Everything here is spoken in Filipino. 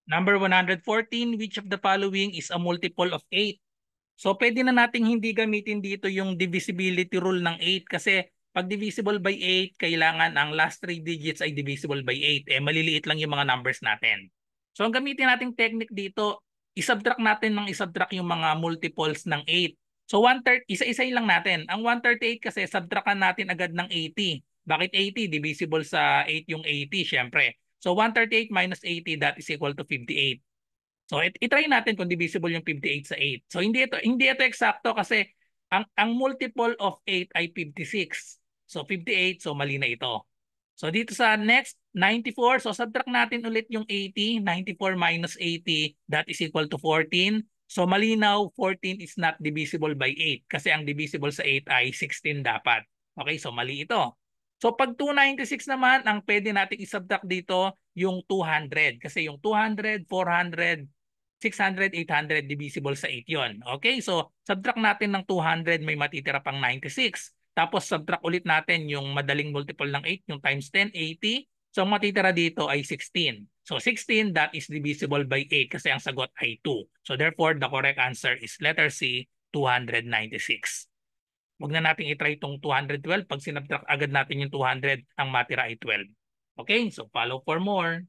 Number 114, which of the following is a multiple of 8? So pwede na nating hindi gamitin dito yung divisibility rule ng 8 kasi pag divisible by 8, kailangan ang last 3 digits ay divisible by 8. Eh maliliit lang yung mga numbers natin. So ang gamitin nating technique dito, isubtract natin ng isubtract yung mga multiples ng 8. So 1/3, isa-isayin lang natin. Ang 138 kasi subtractan natin agad ng 80. Bakit 80? Divisible sa 8 yung 80, syempre. So 138 minus 80, that is equal to 58. So i-try natin kung divisible yung 58 sa 8. So hindi ito eksakto kasi ang multiple of 8 ay 56. So 58, so mali na ito. So dito sa next 94, so subtract natin ulit yung 80, 94 minus 80, that is equal to 14. So malinaw, 14 is not divisible by 8 kasi ang divisible sa 8 ay 16 dapat. Okay, so mali ito. So pag 296 naman, ang pwede nating isubtract dito yung 200 kasi yung 200, 400, 600, 800 divisible sa 8 yon. Okay, so subtract natin ng 200, may matitira pang 96. Tapos subtract ulit natin yung madaling multiple ng 8, yung times 10, 80. So ang matitira dito ay 16. So 16, that is divisible by 8 kasi ang sagot ay 2. So therefore, the correct answer is letter C, 296. Huwag na natin itry itong 212. Pag sinubtract agad natin yung 200, ang matira ay 12. Okay, so follow for more.